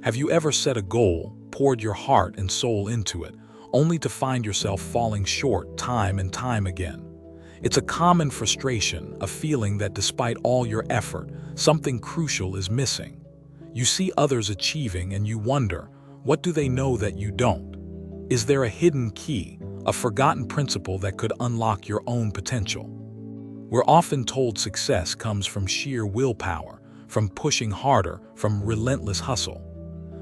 Have you ever set a goal, poured your heart and soul into it, only to find yourself falling short time and time again? It's a common frustration, a feeling that despite all your effort, something crucial is missing. You see others achieving and you wonder, what do they know that you don't? Is there a hidden key, a forgotten principle that could unlock your own potential? We're often told success comes from sheer willpower, from pushing harder, from relentless hustle.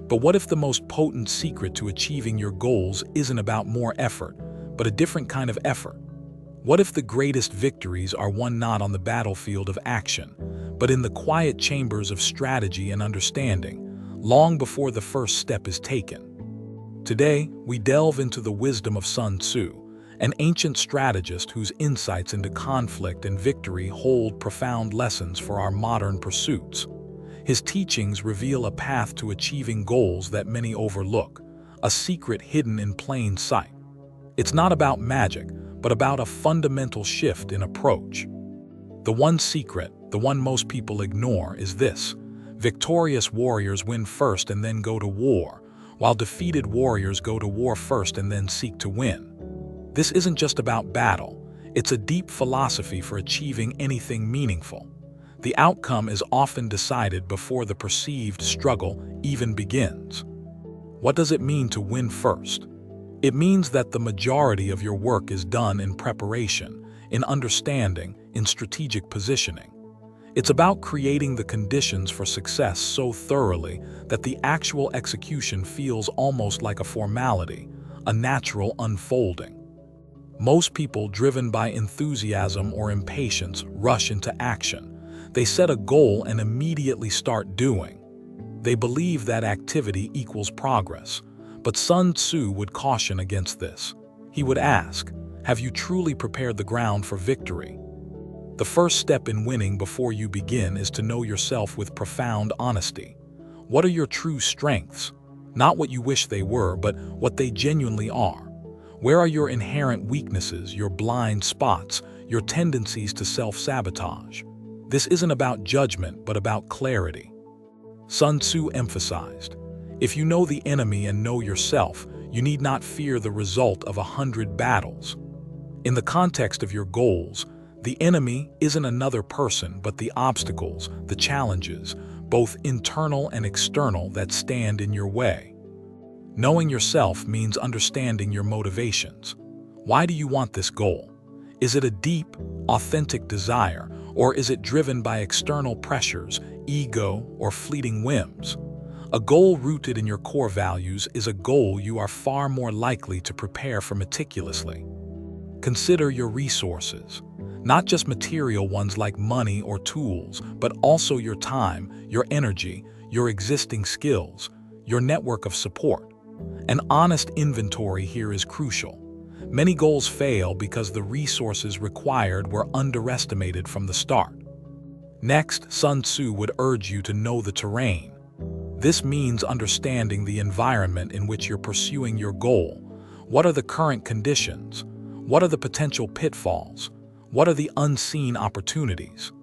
But what if the most potent secret to achieving your goals isn't about more effort, but a different kind of effort? What if the greatest victories are won not on the battlefield of action, but in the quiet chambers of strategy and understanding, long before the first step is taken? Today, we delve into the wisdom of Sun Tzu, an ancient strategist whose insights into conflict and victory hold profound lessons for our modern pursuits. His teachings reveal a path to achieving goals that many overlook, a secret hidden in plain sight. It's not about magic, but about a fundamental shift in approach. The one secret, the one most people ignore, is this: victorious warriors win first and then go to war, while defeated warriors go to war first and then seek to win. This isn't just about battle, it's a deep philosophy for achieving anything meaningful. The outcome is often decided before the perceived struggle even begins. What does it mean to win first? It means that the majority of your work is done in preparation, in understanding, in strategic positioning. It's about creating the conditions for success so thoroughly that the actual execution feels almost like a formality, a natural unfolding. Most people driven by enthusiasm or impatience rush into action. They set a goal and immediately start doing. They believe that activity equals progress. But Sun Tzu would caution against this. He would ask, have you truly prepared the ground for victory? The first step in winning before you begin is to know yourself with profound honesty. What are your true strengths? Not what you wish they were, but what they genuinely are. Where are your inherent weaknesses, your blind spots, your tendencies to self-sabotage? This isn't about judgment, but about clarity. Sun Tzu emphasized, if you know the enemy and know yourself, you need not fear the result of 100 battles. In the context of your goals, the enemy isn't another person but the obstacles, the challenges, both internal and external, that stand in your way. Knowing yourself means understanding your motivations. Why do you want this goal? Is it a deep, authentic desire, or is it driven by external pressures, ego, or fleeting whims? A goal rooted in your core values is a goal you are far more likely to prepare for meticulously. Consider your resources, not just material ones like money or tools, but also your time, your energy, your existing skills, your network of support. An honest inventory here is crucial. Many goals fail because the resources required were underestimated from the start. Next, Sun Tzu would urge you to know the terrain. This means understanding the environment in which you're pursuing your goal. What are the current conditions? What are the potential pitfalls? What are the unseen opportunities?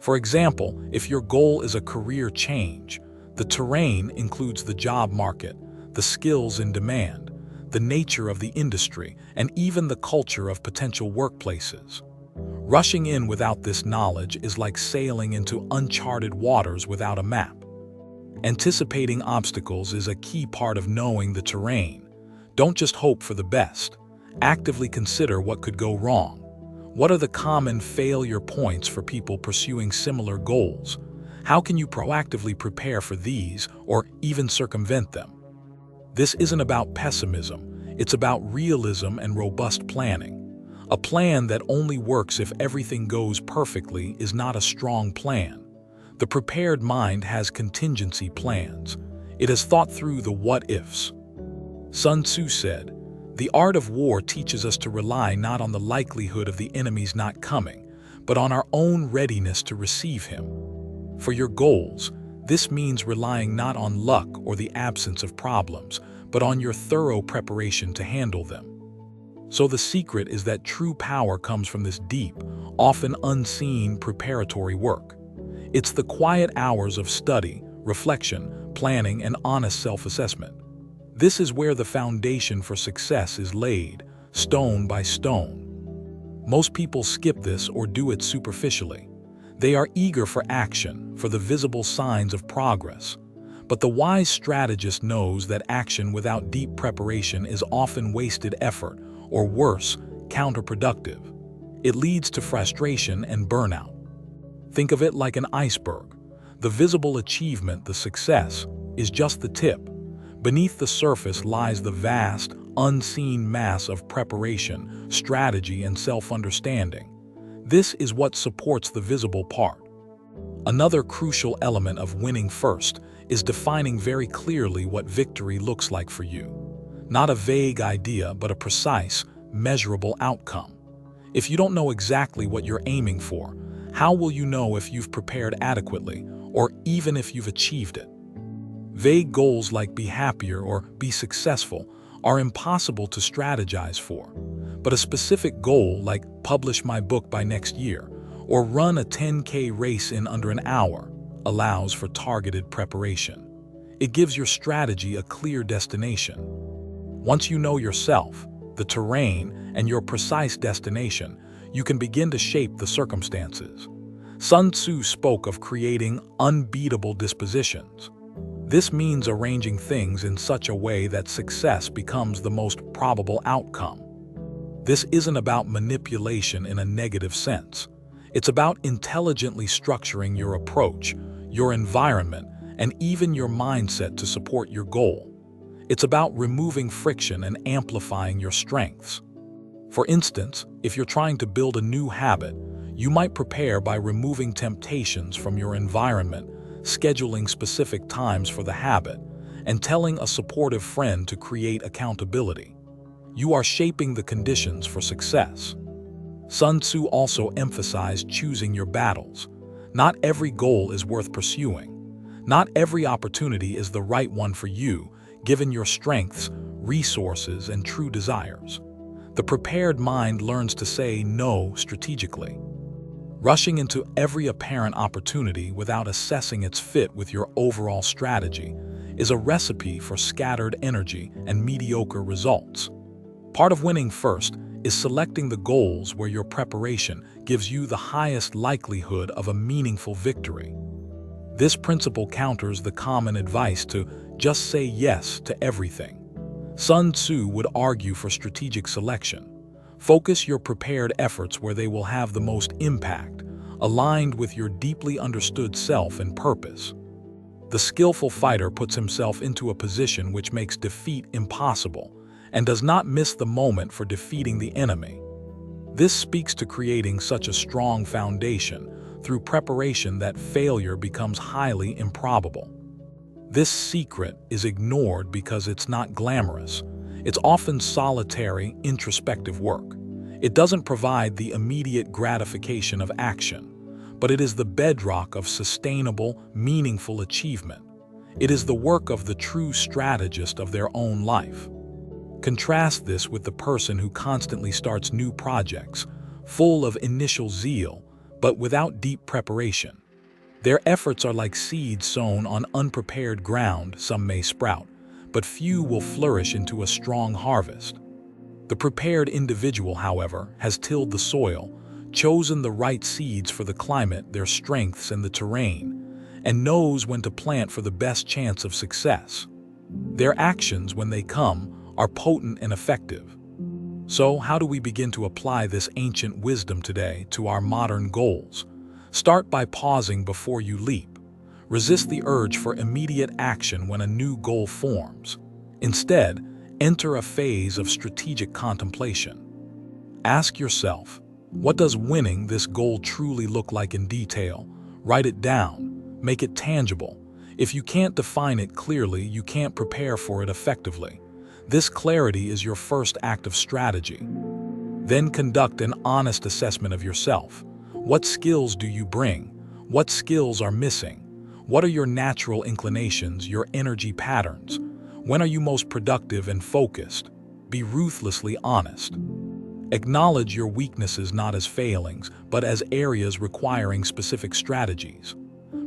For example, if your goal is a career change, the terrain includes the job market, the skills in demand, the nature of the industry, and even the culture of potential workplaces. Rushing in without this knowledge is like sailing into uncharted waters without a map. Anticipating obstacles is a key part of knowing the terrain. Don't just hope for the best. Actively consider what could go wrong. What are the common failure points for people pursuing similar goals? How can you proactively prepare for these or even circumvent them? This isn't about pessimism. It's about realism and robust planning. A plan that only works if everything goes perfectly is not a strong plan. The prepared mind has contingency plans. It has thought through the what-ifs. Sun Tzu said, the art of war teaches us to rely not on the likelihood of the enemy's not coming, but on our own readiness to receive him. For your goals, this means relying not on luck or the absence of problems, but on your thorough preparation to handle them. So the secret is that true power comes from this deep, often unseen preparatory work. It's the quiet hours of study, reflection, planning, and honest self-assessment. This is where the foundation for success is laid, stone by stone. Most people skip this or do it superficially. They are eager for action, for the visible signs of progress. But the wise strategist knows that action without deep preparation is often wasted effort, or worse, counterproductive. It leads to frustration and burnout. Think of it like an iceberg. The visible achievement, the success, is just the tip. Beneath the surface lies the vast, unseen mass of preparation, strategy, and self-understanding. This is what supports the visible part. Another crucial element of winning first is defining very clearly what victory looks like for you. Not a vague idea, but a precise, measurable outcome. If you don't know exactly what you're aiming for, how will you know if you've prepared adequately, or even if you've achieved it? Vague goals like be happier or be successful are impossible to strategize for. But a specific goal like publish my book by next year or run a 10K race in under an hour allows for targeted preparation. It gives your strategy a clear destination. Once you know yourself, the terrain, and your precise destination, you can begin to shape the circumstances. Sun Tzu spoke of creating unbeatable dispositions. This means arranging things in such a way that success becomes the most probable outcome. This isn't about manipulation in a negative sense. It's about intelligently structuring your approach, your environment, and even your mindset to support your goal. It's about removing friction and amplifying your strengths. For instance, if you're trying to build a new habit, you might prepare by removing temptations from your environment, scheduling specific times for the habit, and telling a supportive friend to create accountability. You are shaping the conditions for success. Sun Tzu also emphasized choosing your battles. Not every goal is worth pursuing. Not every opportunity is the right one for you, given your strengths, resources, and true desires. The prepared mind learns to say no strategically. Rushing into every apparent opportunity without assessing its fit with your overall strategy is a recipe for scattered energy and mediocre results. Part of winning first is selecting the goals where your preparation gives you the highest likelihood of a meaningful victory. This principle counters the common advice to just say yes to everything. Sun Tzu would argue for strategic selection. Focus your prepared efforts where they will have the most impact, aligned with your deeply understood self and purpose. The skillful fighter puts himself into a position which makes defeat impossible and does not miss the moment for defeating the enemy. This speaks to creating such a strong foundation through preparation that failure becomes highly improbable. This secret is ignored because it's not glamorous. It's often solitary, introspective work. It doesn't provide the immediate gratification of action, but it is the bedrock of sustainable, meaningful achievement. It is the work of the true strategist of their own life. Contrast this with the person who constantly starts new projects, full of initial zeal, but without deep preparation. Their efforts are like seeds sown on unprepared ground. Some may sprout, but few will flourish into a strong harvest. The prepared individual, however, has tilled the soil, chosen the right seeds for the climate, their strengths, and the terrain, and knows when to plant for the best chance of success. Their actions, when they come, are potent and effective. So, how do we begin to apply this ancient wisdom today to our modern goals? Start by pausing before you leap. Resist the urge for immediate action when a new goal forms. Instead, enter a phase of strategic contemplation. Ask yourself, what does winning this goal truly look like in detail? Write it down. Make it tangible. If you can't define it clearly, you can't prepare for it effectively. This clarity is your first act of strategy. Then conduct an honest assessment of yourself. What skills do you bring? What skills are missing? What are your natural inclinations, your energy patterns? When are you most productive and focused? Be ruthlessly honest. Acknowledge your weaknesses not as failings, but as areas requiring specific strategies.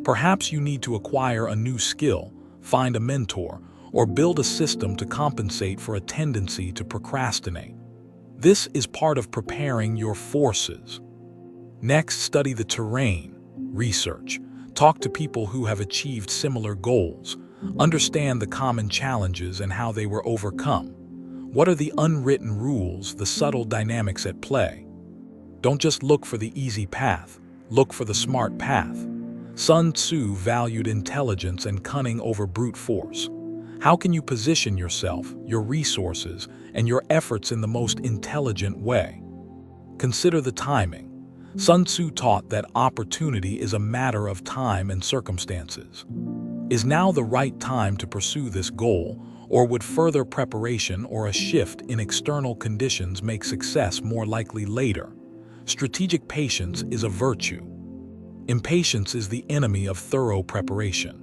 Perhaps you need to acquire a new skill, find a mentor, or build a system to compensate for a tendency to procrastinate. This is part of preparing your forces. Next, study the terrain. Research. Talk to people who have achieved similar goals. Understand the common challenges and how they were overcome. What are the unwritten rules, the subtle dynamics at play? Don't just look for the easy path, look for the smart path. Sun Tzu valued intelligence and cunning over brute force. How can you position yourself, your resources, and your efforts in the most intelligent way? Consider the timing. Sun Tzu taught that opportunity is a matter of time and circumstances. Is now the right time to pursue this goal, or would further preparation or a shift in external conditions make success more likely later? Strategic patience is a virtue. Impatience is the enemy of thorough preparation.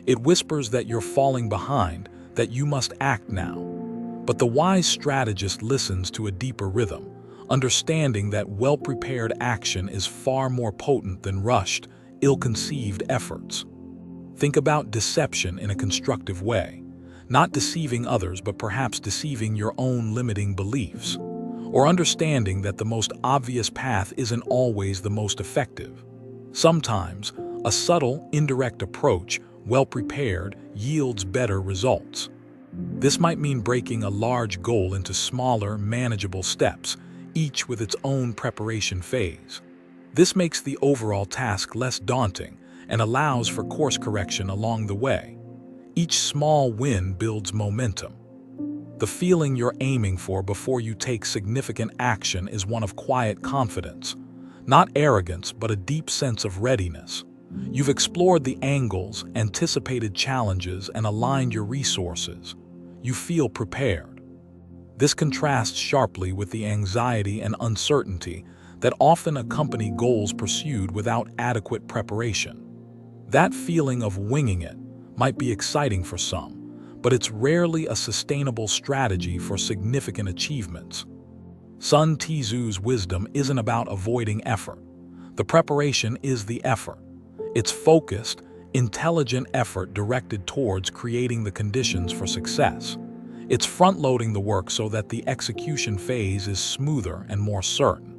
It whispers that you're falling behind, that you must act now. But the wise strategist listens to a deeper rhythm, understanding that well-prepared action is far more potent than rushed, ill-conceived efforts. Think about deception in a constructive way, not deceiving others but perhaps deceiving your own limiting beliefs, or understanding that the most obvious path isn't always the most effective. Sometimes, a subtle, indirect approach, well-prepared, yields better results. This might mean breaking a large goal into smaller, manageable steps, each with its own preparation phase. This makes the overall task less daunting and allows for course correction along the way. Each small win builds momentum. The feeling you're aiming for before you take significant action is one of quiet confidence. Not arrogance, but a deep sense of readiness. You've explored the angles, anticipated challenges, and aligned your resources. You feel prepared. This contrasts sharply with the anxiety and uncertainty that often accompany goals pursued without adequate preparation. That feeling of winging it might be exciting for some, but it's rarely a sustainable strategy for significant achievements. Sun Tzu's wisdom isn't about avoiding effort. The preparation is the effort. It's focused, intelligent effort directed towards creating the conditions for success. It's front-loading the work so that the execution phase is smoother and more certain.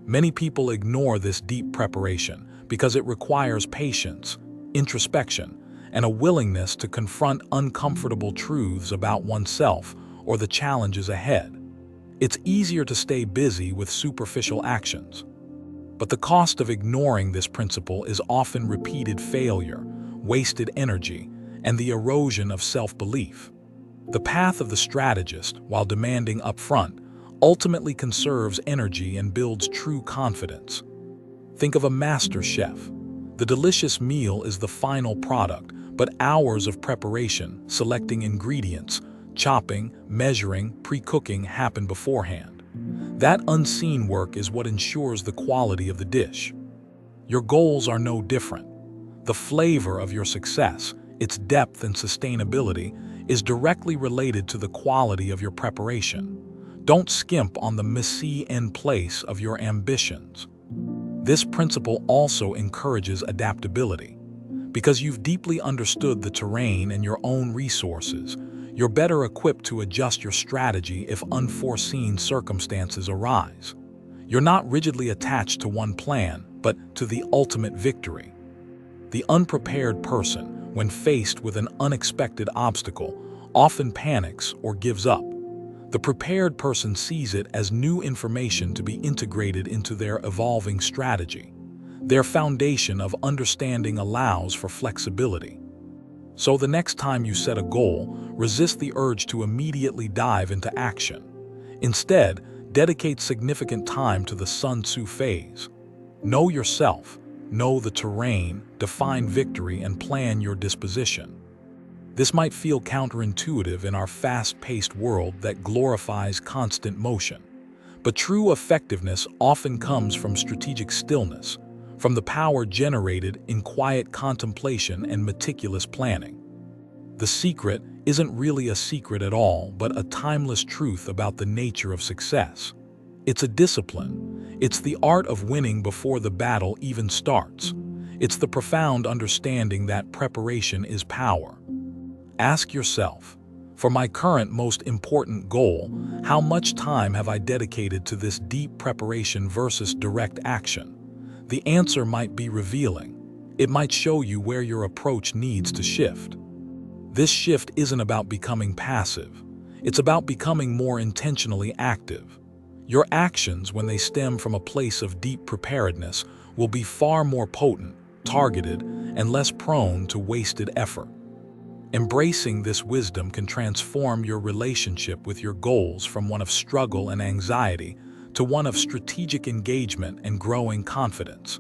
Many people ignore this deep preparation because it requires patience, introspection, and a willingness to confront uncomfortable truths about oneself or the challenges ahead. It's easier to stay busy with superficial actions. But the cost of ignoring this principle is often repeated failure, wasted energy, and the erosion of self-belief. The path of the strategist, while demanding upfront, ultimately conserves energy and builds true confidence. Think of a master chef. The delicious meal is the final product, but hours of preparation, selecting ingredients, chopping, measuring, pre-cooking happen beforehand. That unseen work is what ensures the quality of the dish. Your goals are no different. The flavor of your success, its depth and sustainability, is directly related to the quality of your preparation. Don't skimp on the messy end place of your ambitions. This principle also encourages adaptability. Because you've deeply understood the terrain and your own resources, you're better equipped to adjust your strategy if unforeseen circumstances arise. You're not rigidly attached to one plan, but to the ultimate victory. The unprepared person, when faced with an unexpected obstacle, often panics or gives up. The prepared person sees it as new information to be integrated into their evolving strategy. Their foundation of understanding allows for flexibility. So the next time you set a goal, resist the urge to immediately dive into action. Instead, dedicate significant time to the Sun Tzu phase. Know yourself, know the terrain, define victory, and plan your disposition. This might feel counterintuitive in our fast-paced world that glorifies constant motion. But true effectiveness often comes from strategic stillness, from the power generated in quiet contemplation and meticulous planning. The secret isn't really a secret at all, but a timeless truth about the nature of success. It's a discipline. It's the art of winning before the battle even starts. It's the profound understanding that preparation is power. Ask yourself, for my current most important goal, how much time have I dedicated to this deep preparation versus direct action? The answer might be revealing. It might show you where your approach needs to shift. This shift isn't about becoming passive. It's about becoming more intentionally active. Your actions, when they stem from a place of deep preparedness, will be far more potent, targeted, and less prone to wasted effort. Embracing this wisdom can transform your relationship with your goals from one of struggle and anxiety to one of strategic engagement and growing confidence.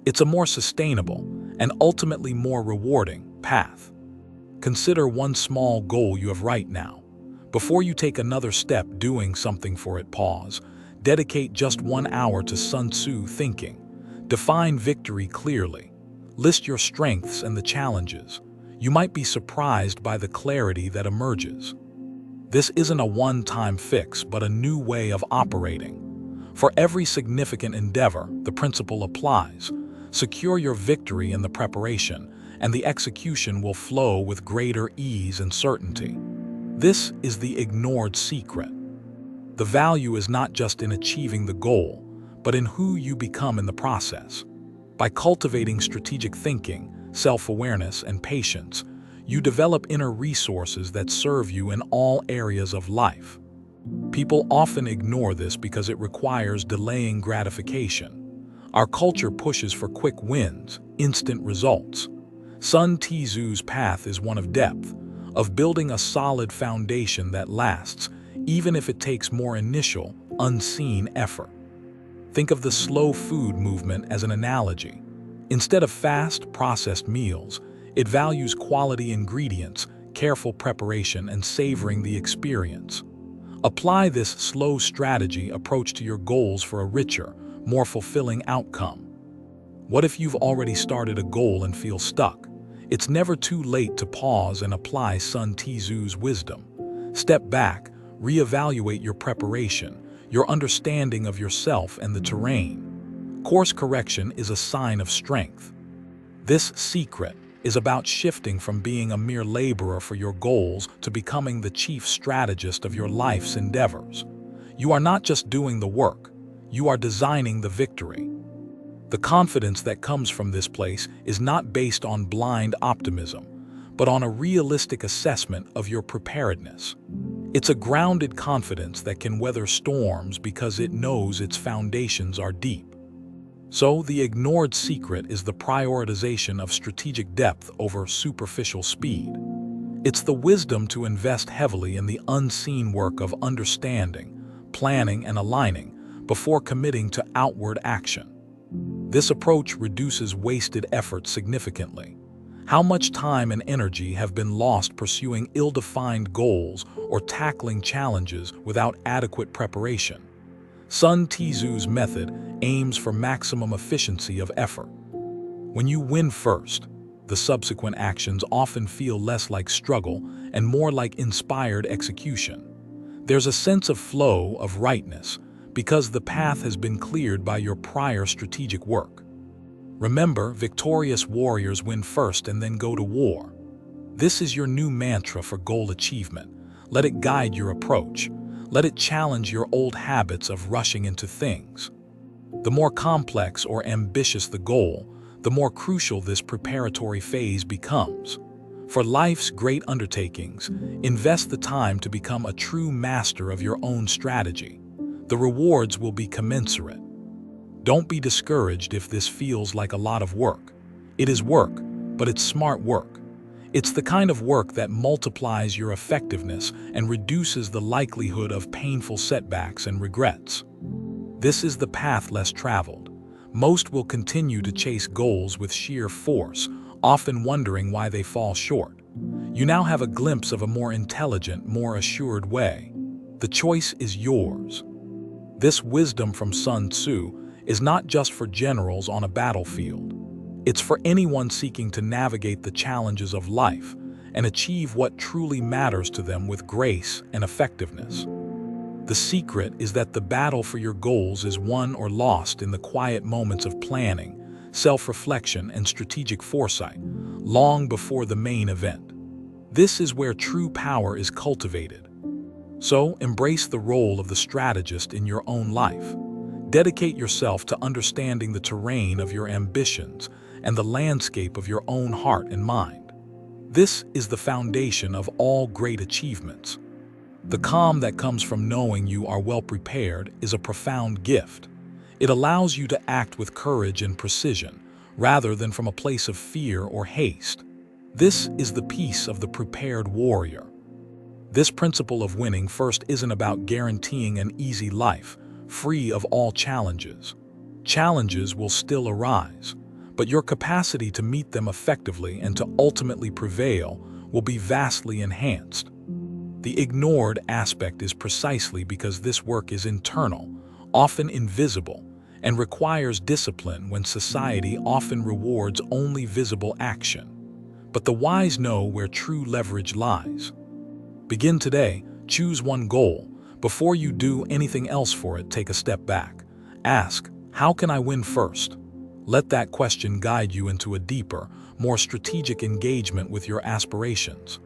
It's a more sustainable and ultimately more rewarding path. Consider one small goal you have right now. Before you take another step doing something for it, pause. Dedicate just 1 hour to Sun Tzu thinking. Define victory clearly. List your strengths and the challenges. You might be surprised by the clarity that emerges. This isn't a one-time fix, but a new way of operating. For every significant endeavor, the principle applies. Secure your victory in the preparation, and the execution will flow with greater ease and certainty. This is the ignored secret. The value is not just in achieving the goal, but in who you become in the process. By cultivating strategic thinking, self-awareness, and patience, you develop inner resources that serve you in all areas of life. People often ignore this because it requires delaying gratification. Our culture pushes for quick wins, instant results. Sun Tzu's path is one of depth, of building a solid foundation that lasts, even if it takes more initial, unseen effort. Think of the slow food movement as an analogy. Instead of fast, processed meals, it values quality ingredients, careful preparation, and savoring the experience. Apply this slow strategy approach to your goals for a richer, more fulfilling outcome. What if you've already started a goal and feel stuck? It's never too late to pause and apply Sun Tzu's wisdom. Step back, reevaluate your preparation, your understanding of yourself and the terrain. Course correction is a sign of strength. This secret is about shifting from being a mere laborer for your goals to becoming the chief strategist of your life's endeavors. You are not just doing the work, you are designing the victory. The confidence that comes from this place is not based on blind optimism, but on a realistic assessment of your preparedness. It's a grounded confidence that can weather storms because it knows its foundations are deep. So, the ignored secret is the prioritization of strategic depth over superficial speed. It's the wisdom to invest heavily in the unseen work of understanding, planning, and aligning before committing to outward action. This approach reduces wasted effort significantly. How much time and energy have been lost pursuing ill-defined goals or tackling challenges without adequate preparation? Sun Tzu's method aims for maximum efficiency of effort. When you win first, the subsequent actions often feel less like struggle and more like inspired execution. There's a sense of flow, of rightness, because the path has been cleared by your prior strategic work. Remember, victorious warriors win first and then go to war. This is your new mantra for goal achievement. Let it guide your approach. Let it challenge your old habits of rushing into things. The more complex or ambitious the goal, the more crucial this preparatory phase becomes. For life's great undertakings, invest the time to become a true master of your own strategy. The rewards will be commensurate. Don't be discouraged if this feels like a lot of work. It is work, but it's smart work. It's the kind of work that multiplies your effectiveness and reduces the likelihood of painful setbacks and regrets. This is the path less traveled. Most will continue to chase goals with sheer force, often wondering why they fall short. You now have a glimpse of a more intelligent, more assured way. The choice is yours. This wisdom from Sun Tzu is not just for generals on a battlefield. It's for anyone seeking to navigate the challenges of life and achieve what truly matters to them with grace and effectiveness. The secret is that the battle for your goals is won or lost in the quiet moments of planning, self-reflection, and strategic foresight, long before the main event. This is where true power is cultivated. So, embrace the role of the strategist in your own life. Dedicate yourself to understanding the terrain of your ambitions and the landscape of your own heart and mind. This is the foundation of all great achievements. The calm that comes from knowing you are well prepared is a profound gift. It allows you to act with courage and precision, rather than from a place of fear or haste. This is the peace of the prepared warrior. This principle of winning first isn't about guaranteeing an easy life, free of all challenges. Challenges will still arise, but your capacity to meet them effectively and to ultimately prevail will be vastly enhanced. The ignored aspect is precisely because this work is internal, often invisible, and requires discipline when society often rewards only visible action. But the wise know where true leverage lies. Begin today, choose one goal. Before you do anything else for it, take a step back. Ask, how can I win first? Let that question guide you into a deeper, more strategic engagement with your aspirations.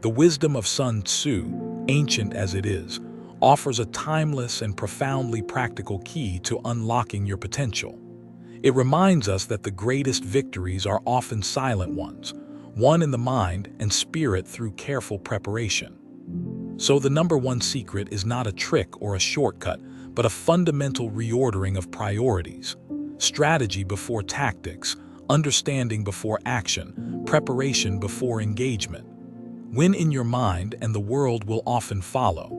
The wisdom of Sun Tzu, ancient as it is, offers a timeless and profoundly practical key to unlocking your potential. It reminds us that the greatest victories are often silent ones, won in the mind and spirit through careful preparation. So the number one secret is not a trick or a shortcut, but a fundamental reordering of priorities. Strategy before tactics, understanding before action, preparation before engagement. Win in your mind and the world will often follow.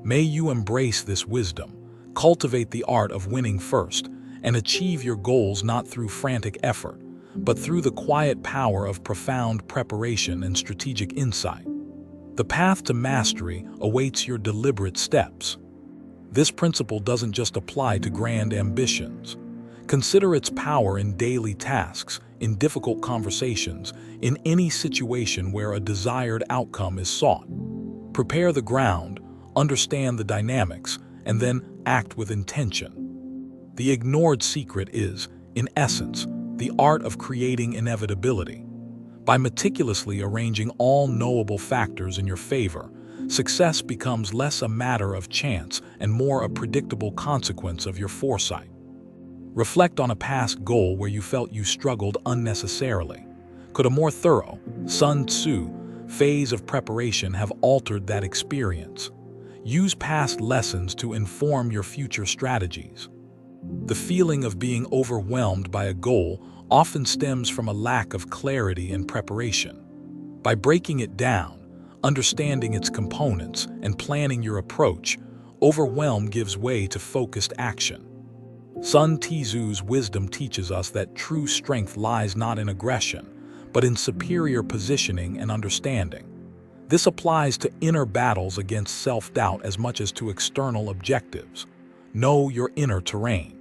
May you embrace this wisdom, cultivate the art of winning first, and achieve your goals not through frantic effort, but through the quiet power of profound preparation and strategic insight. The path to mastery awaits your deliberate steps. This principle doesn't just apply to grand ambitions. Consider its power in daily tasks, in difficult conversations, in any situation where a desired outcome is sought. Prepare the ground, understand the dynamics, and then act with intention. The ignored secret is, in essence, the art of creating inevitability. By meticulously arranging all knowable factors in your favor, success becomes less a matter of chance and more a predictable consequence of your foresight. Reflect on a past goal where you felt you struggled unnecessarily. Could a more thorough, Sun Tzu, phase of preparation have altered that experience? Use past lessons to inform your future strategies. The feeling of being overwhelmed by a goal often stems from a lack of clarity and preparation. By breaking it down, understanding its components, and planning your approach, overwhelm gives way to focused action. Sun Tzu's wisdom teaches us that true strength lies not in aggression, but in superior positioning and understanding. This applies to inner battles against self-doubt as much as to external objectives. Know your inner terrain.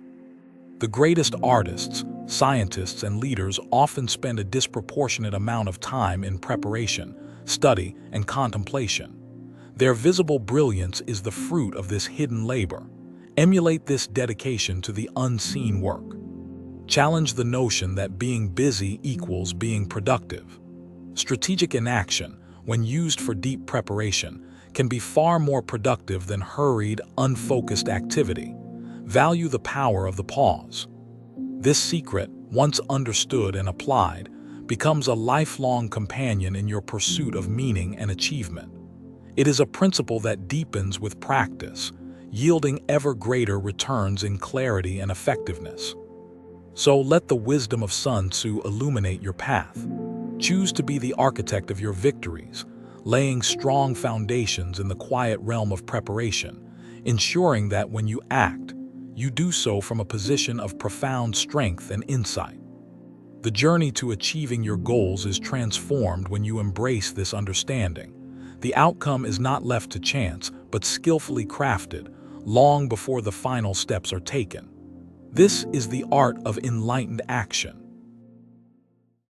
The greatest artists, scientists, and leaders often spend a disproportionate amount of time in preparation, study, and contemplation. Their visible brilliance is the fruit of this hidden labor. Emulate this dedication to the unseen work. Challenge the notion that being busy equals being productive. Strategic inaction, when used for deep preparation, can be far more productive than hurried, unfocused activity. Value the power of the pause. This secret, once understood and applied, becomes a lifelong companion in your pursuit of meaning and achievement. It is a principle that deepens with practice, yielding ever greater returns in clarity and effectiveness. So let the wisdom of Sun Tzu illuminate your path. Choose to be the architect of your victories, laying strong foundations in the quiet realm of preparation, ensuring that when you act, you do so from a position of profound strength and insight. The journey to achieving your goals is transformed when you embrace this understanding. The outcome is not left to chance, but skillfully crafted, long before the final steps are taken. This is the art of enlightened action.